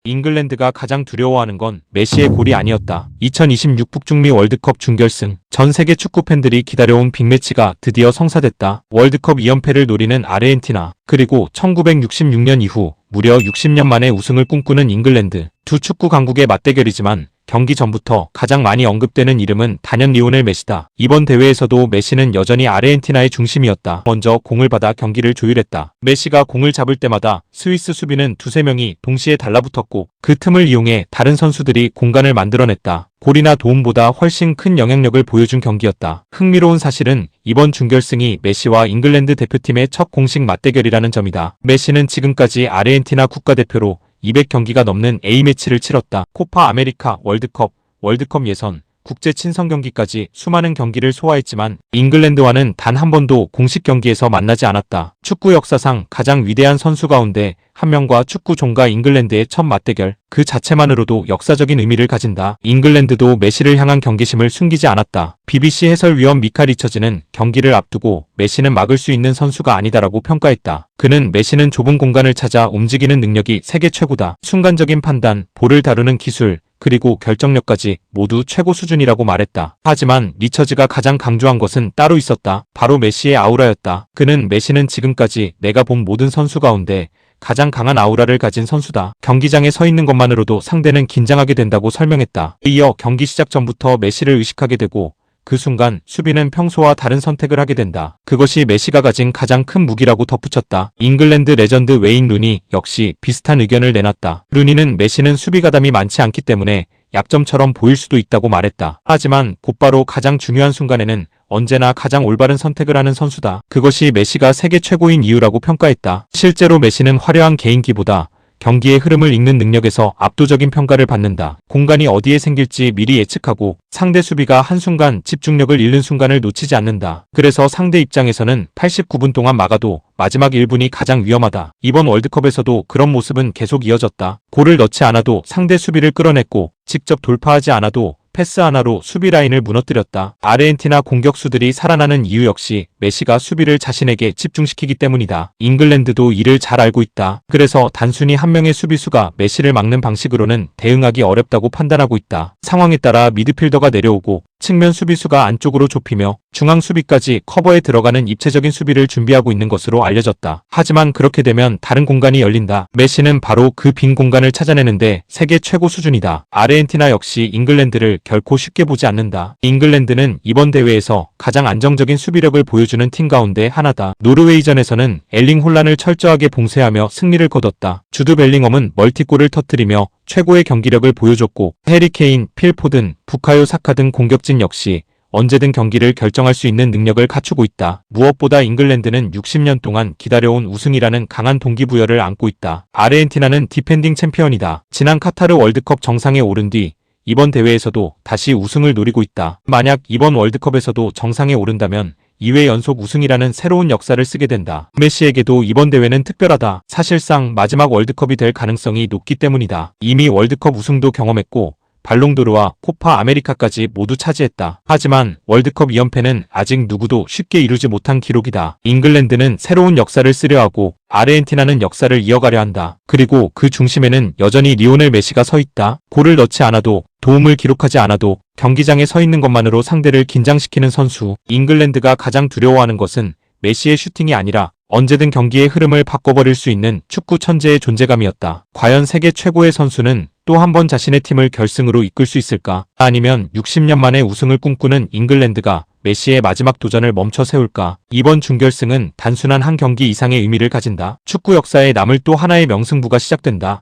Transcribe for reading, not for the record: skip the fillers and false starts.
잉글랜드가 가장 두려워하는 건 메시의 골이 아니었다. 2026 북중미 월드컵 준결승. 전 세계 축구 팬들이 기다려온 빅매치가 드디어 성사됐다. 월드컵 2연패를 노리는 아르헨티나, 그리고 1966년 이후 무려 60년 만에 우승을 꿈꾸는 잉글랜드. 두 축구 강국의 맞대결이지만 경기 전부터 가장 많이 언급되는 이름은 단연 리오넬 메시다. 이번 대회에서도 메시는 여전히 아르헨티나의 중심이었다. 먼저 공을 받아 경기를 조율했다. 메시가 공을 잡을 때마다 스위스 수비는 두세 명이 동시에 달라붙었고 그 틈을 이용해 다른 선수들이 공간을 만들어냈다. 골이나 도움보다 훨씬 큰 영향력을 보여준 경기였다. 흥미로운 사실은 이번 준결승이 메시와 잉글랜드 대표팀의 첫 공식 맞대결이라는 점이다. 메시는 지금까지 아르헨티나 국가대표로 200경기가 넘는 A매치를 치렀다. 코파 아메리카 월드컵 예선, 국제 친선 경기까지 수많은 경기를 소화했지만 잉글랜드와는 단 한 번도 공식 경기에서 만나지 않았다. 축구 역사상 가장 위대한 선수 가운데 한 명과 축구 종가 잉글랜드의 첫 맞대결, 그 자체만으로도 역사적인 의미를 가진다. 잉글랜드도 메시를 향한 경계심을 숨기지 않았다. BBC 해설위원 미카 리처즈는 경기를 앞두고 메시는 막을 수 있는 선수가 아니다라고 평가했다. 그는 메시는 좁은 공간을 찾아 움직이는 능력이 세계 최고다. 순간적인 판단, 볼을 다루는 기술, 그리고 결정력까지 모두 최고 수준이라고 말했다. 하지만 리처즈가 가장 강조한 것은 따로 있었다. 바로 메시의 아우라였다. 그는 메시는 지금까지 내가 본 모든 선수 가운데 가장 강한 아우라를 가진 선수다. 경기장에 서 있는 것만으로도 상대는 긴장하게 된다고 설명했다. 이어 경기 시작 전부터 메시를 의식하게 되고 그 순간 수비는 평소와 다른 선택을 하게 된다. 그것이 메시가 가진 가장 큰 무기라고 덧붙였다. 잉글랜드 레전드 웨인 루니 역시 비슷한 의견을 내놨다. 루니는 메시는 수비 가담이 많지 않기 때문에 약점처럼 보일 수도 있다고 말했다. 하지만 곧바로 가장 중요한 순간에는 언제나 가장 올바른 선택을 하는 선수다. 그것이 메시가 세계 최고인 이유라고 평가했다. 실제로 메시는 화려한 개인기보다 경기의 흐름을 읽는 능력에서 압도적인 평가를 받는다. 공간이 어디에 생길지 미리 예측하고 상대 수비가 한순간 집중력을 잃는 순간을 놓치지 않는다. 그래서 상대 입장에서는 89분 동안 막아도 마지막 1분이 가장 위험하다. 이번 월드컵에서도 그런 모습은 계속 이어졌다. 골을 넣지 않아도 상대 수비를 끌어냈고 직접 돌파하지 않아도 패스 하나로 수비 라인을 무너뜨렸다. 아르헨티나 공격수들이 살아나는 이유 역시 메시가 수비를 자신에게 집중시키기 때문이다. 잉글랜드도 이를 잘 알고 있다. 그래서 단순히 한 명의 수비수가 메시를 막는 방식으로는 대응하기 어렵다고 판단하고 있다. 상황에 따라 미드필더가 내려오고 측면 수비수가 안쪽으로 좁히며 중앙 수비까지 커버에 들어가는 입체적인 수비를 준비하고 있는 것으로 알려졌다. 하지만 그렇게 되면 다른 공간이 열린다. 메시는 바로 그 빈 공간을 찾아내는데 세계 최고 수준이다. 아르헨티나 역시 잉글랜드를 결코 쉽게 보지 않는다. 잉글랜드는 이번 대회에서 가장 안정적인 수비력을 보여주는 팀 가운데 하나다. 노르웨이전에서는 엘링 홀란을 철저하게 봉쇄하며 승리를 거뒀다. 주드 벨링엄은 멀티골을 터뜨리며 최고의 경기력을 보여줬고 해리 케인, 필 포든, 부카요 사카 등 공격진 역시 언제든 경기를 결정할 수 있는 능력을 갖추고 있다. 무엇보다 잉글랜드는 60년 동안 기다려온 우승이라는 강한 동기부여를 안고 있다. 아르헨티나는 디펜딩 챔피언이다. 지난 카타르 월드컵 정상에 오른 뒤 이번 대회에서도 다시 우승을 노리고 있다. 만약 이번 월드컵에서도 정상에 오른다면 2회 연속 우승이라는 새로운 역사를 쓰게 된다. 메시에게도 이번 대회는 특별하다. 사실상 마지막 월드컵이 될 가능성이 높기 때문이다. 이미 월드컵 우승도 경험했고 발롱도르와 코파 아메리카까지 모두 차지했다. 하지만 월드컵 2연패는 아직 누구도 쉽게 이루지 못한 기록이다. 잉글랜드는 새로운 역사를 쓰려 하고 아르헨티나는 역사를 이어가려 한다. 그리고 그 중심에는 여전히 리오넬 메시가 서 있다. 골을 넣지 않아도 도움을 기록하지 않아도 경기장에 서 있는 것만으로 상대를 긴장시키는 선수. 잉글랜드가 가장 두려워하는 것은 메시의 슈팅이 아니라 언제든 경기의 흐름을 바꿔버릴 수 있는 축구 천재의 존재감이었다. 과연 세계 최고의 선수는 또 한 번 자신의 팀을 결승으로 이끌 수 있을까? 아니면 60년 만에 우승을 꿈꾸는 잉글랜드가 메시의 마지막 도전을 멈춰 세울까? 이번 준결승은 단순한 한 경기 이상의 의미를 가진다. 축구 역사에 남을 또 하나의 명승부가 시작된다.